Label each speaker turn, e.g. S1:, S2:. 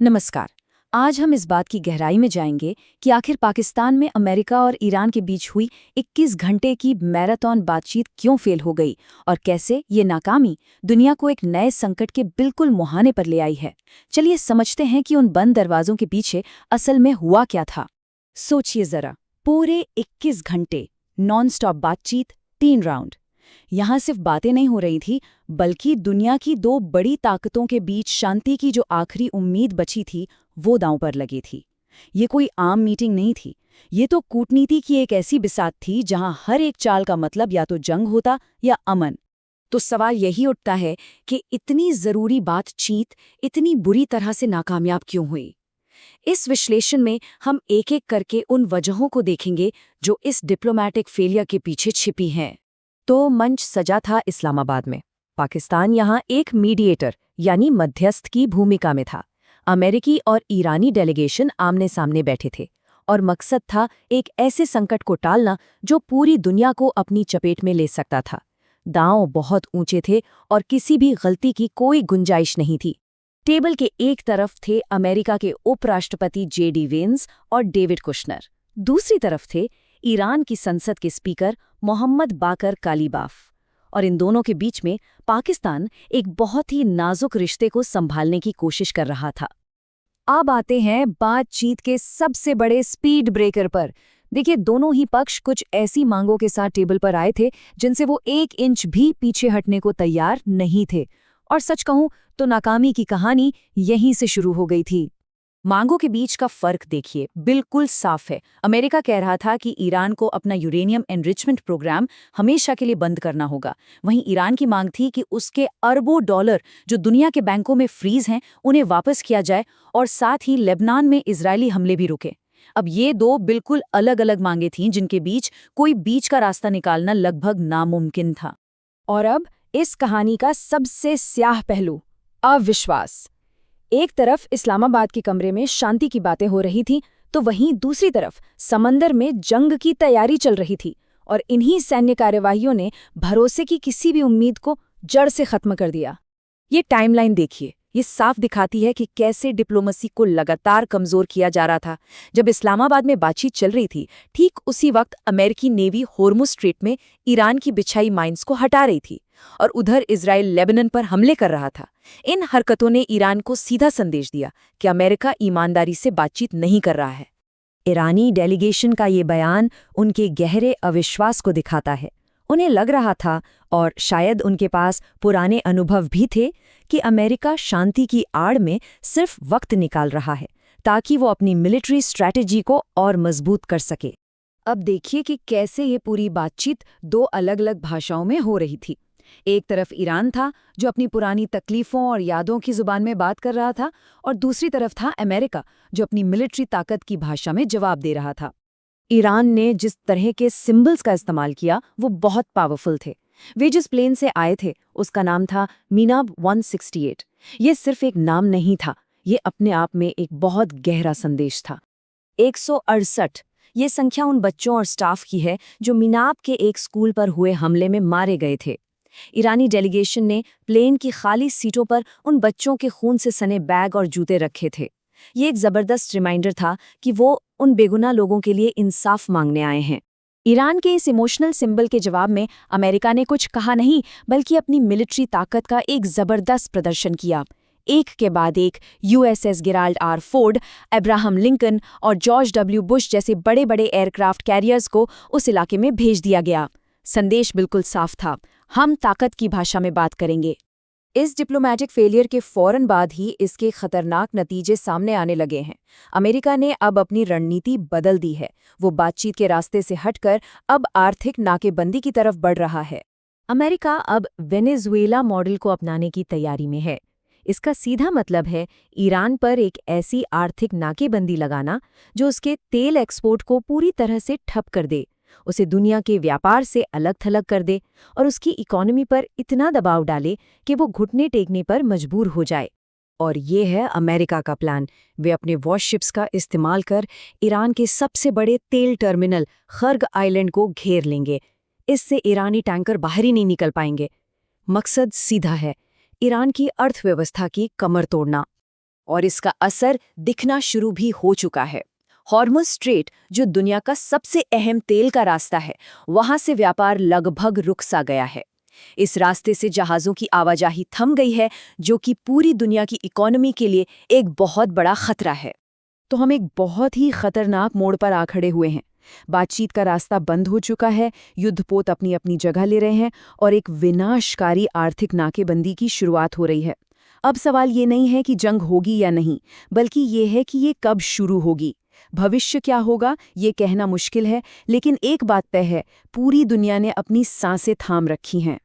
S1: नमस्कार। आज हम इस बात की गहराई में जाएंगे कि आखिर पाकिस्तान में अमेरिका और ईरान के बीच हुई 21 घंटे की मैराथन बातचीत क्यों फेल हो गई और कैसे ये नाकामी दुनिया को एक नए संकट के बिल्कुल मुहाने पर ले आई है। चलिए समझते हैं कि उन बंद दरवाजों के पीछे असल में हुआ क्या था। सोचिए जरा, पूरे 21 घंटे नॉन स्टॉप बातचीत, 3 राउंड। यहाँ सिर्फ बातें नहीं हो रही थी, बल्कि दुनिया की दो बड़ी ताकतों के बीच शांति की जो आखिरी उम्मीद बची थी वो दांव पर लगी थी। ये कोई आम मीटिंग नहीं थी, ये तो कूटनीति की एक ऐसी बिसात थी जहां हर एक चाल का मतलब या तो जंग होता या अमन। तो सवाल यही उठता है कि इतनी जरूरी बातचीत इतनी बुरी तरह से नाकामयाब क्यों हुई। इस विश्लेषण में हम एक एक करके उन वजहों को देखेंगे जो इस डिप्लोमैटिक फेलियर के पीछे छिपी हैं। तो मंच सजा था इस्लामाबाद में। पाकिस्तान यहाँ एक मीडिएटर यानी मध्यस्थ की भूमिका में था। अमेरिकी और ईरानी डेलीगेशन आमने सामने बैठे थे और मकसद था एक ऐसे संकट को टालना जो पूरी दुनिया को अपनी चपेट में ले सकता था। दांव बहुत ऊंचे थे और किसी भी गलती की कोई गुंजाइश नहीं थी। टेबल के एक तरफ थे अमेरिका के उपराष्ट्रपति जे.डी. वेंस और डेविड कुशनर। दूसरी तरफ थे ईरान की संसद के स्पीकर मोहम्मद बाकर कालीबाफ। और इन दोनों के बीच में पाकिस्तान एक बहुत ही नाजुक रिश्ते को संभालने की कोशिश कर रहा था। अब आते हैं बातचीत के सबसे बड़े स्पीड ब्रेकर पर। देखिए, दोनों ही पक्ष कुछ ऐसी मांगों के साथ टेबल पर आए थे जिनसे वो 1 इंच भी पीछे हटने को तैयार नहीं थे। और सच कहूं तो नाकामी की कहानी यहीं से शुरू हो गई थी। मांगों के बीच का फर्क देखिए, बिल्कुल साफ है। अमेरिका कह रहा था कि ईरान को अपना यूरेनियम एनरिचमेंट प्रोग्राम हमेशा के लिए बंद करना होगा। वहीं ईरान की मांग थी कि उसके अरबों डॉलर जो दुनिया के बैंकों में फ्रीज हैं उन्हें वापस किया जाए और साथ ही लेबनान में इजरायली हमले भी रुके। अब ये दो बिल्कुल अलग अलग मांगे थीं जिनके बीच कोई बीच का रास्ता निकालना लगभग नामुमकिन था। और अब इस कहानी का सबसे स्याह पहलू, अविश्वास। एक तरफ इस्लामाबाद के कमरे में शांति की बातें हो रही थीं, तो वहीं दूसरी तरफ समंदर में जंग की तैयारी चल रही थी। और इन्हीं सैन्य कार्यवाहियों ने भरोसे की किसी भी उम्मीद को जड़ से खत्म कर दिया। ये टाइमलाइन देखिए, ये साफ दिखाती है कि कैसे डिप्लोमेसी को लगातार कमजोर किया जा रहा था। जब इस्लामाबाद में बातचीत चल रही थी, ठीक उसी वक्त अमेरिकी नेवी होर्मुज स्ट्रेट में ईरान की बिछाई माइंस को हटा रही थी और उधर इजराइल लेबनान पर हमले कर रहा था। इन हरकतों ने ईरान को सीधा संदेश दिया कि अमेरिका ईमानदारी से बातचीत नहीं कर रहा है। ईरानी डेलीगेशन का ये बयान उनके गहरे अविश्वास को दिखाता है। उन्हें लग रहा था, और शायद उनके पास पुराने अनुभव भी थे, कि अमेरिका शांति की आड़ में सिर्फ वक्त निकाल रहा है ताकि वो अपनी मिलिट्री स्ट्रैटेजी को और मजबूत कर सके। अब देखिए कि कैसे ये पूरी बातचीत दो अलग अलग भाषाओं में हो रही थी। एक तरफ ईरान था जो अपनी पुरानी तकलीफों और यादों की जुबान में बात कर रहा था, और दूसरी तरफ था अमेरिका जो अपनी मिलिट्री ताकत की भाषा में जवाब दे रहा था। ईरान ने जिस तरह के सिंबल्स का इस्तेमाल किया वो बहुत पावरफुल थे। वे जिस प्लेन से आए थे उसका नाम था मीनाब 168। ये सिर्फ एक नाम नहीं था, ये अपने आप में एक बहुत गहरा संदेश था। 168 ये संख्या उन बच्चों और स्टाफ की है जो मीनाब के एक स्कूल पर हुए हमले में मारे गए थे। ईरानी डेलीगेशन ने प्लेन की खाली सीटों पर उन बच्चों के खून से सने बैग और जूते रखे थे। ये एक जबरदस्त रिमाइंडर था कि वो उन बेगुनाह लोगों के लिए इंसाफ मांगने आए हैं। ईरान के इस इमोशनल सिंबल के जवाब में अमेरिका ने कुछ कहा नहीं, बल्कि अपनी मिलिट्री ताकत का एक जबरदस्त प्रदर्शन किया। एक के बाद एक USS Gerald R Ford, Abraham Lincoln और जॉर्ज डब्ल्यू बुश जैसे बड़े बड़े एयरक्राफ्ट कैरियर्स को उस इलाके में भेज दिया गया। संदेश बिल्कुल साफ था, हम ताकत की भाषा में बात करेंगे। इस डिप्लोमैटिक फेलियर के फौरन बाद ही इसके खतरनाक नतीजे सामने आने लगे हैं। अमेरिका ने अब अपनी रणनीति बदल दी है। वो बातचीत के रास्ते से हटकर अब आर्थिक नाकेबंदी की तरफ बढ़ रहा है। अमेरिका अब वेनेजुएला मॉडल को अपनाने की तैयारी में है। इसका सीधा मतलब है ईरान पर एक ऐसी आर्थिक नाकेबंदी लगाना जो उसके तेल एक्सपोर्ट को पूरी तरह से ठप कर दे, उसे दुनिया के व्यापार से अलग थलग कर दे और उसकी इकोनॉमी पर इतना दबाव डाले कि वो घुटने टेकने पर मजबूर हो जाए। और ये है अमेरिका का प्लान। वे अपने वॉरशिप्स का इस्तेमाल कर ईरान के सबसे बड़े तेल टर्मिनल खर्ग आइलैंड को घेर लेंगे। इससे ईरानी टैंकर बाहर ही नहीं निकल पाएंगे। मकसद सीधा है, ईरान की अर्थव्यवस्था की कमर तोड़ना। और इसका असर दिखना शुरू भी हो चुका है। हॉर्मुज़ स्ट्रेट, जो दुनिया का सबसे अहम तेल का रास्ता है, वहां से व्यापार लगभग रुक सा गया है। इस रास्ते से जहाज़ों की आवाजाही थम गई है, जो कि पूरी दुनिया की इकोनॉमी के लिए एक बहुत बड़ा खतरा है।
S2: तो हम एक बहुत ही खतरनाक मोड़ पर आ खड़े हुए हैं। बातचीत का रास्ता बंद हो चुका है, युद्धपोत अपनी अपनी जगह ले रहे हैं और एक विनाशकारी आर्थिक नाकेबंदी की शुरुआत हो रही है। अब सवाल ये नहीं है कि जंग होगी या नहीं, बल्कि ये है कि ये कब शुरू होगी। भविष्य क्या होगा, ये कहना मुश्किल है, लेकिन एक बात तय है, पूरी दुनिया ने अपनी सांसें थाम रखी हैं।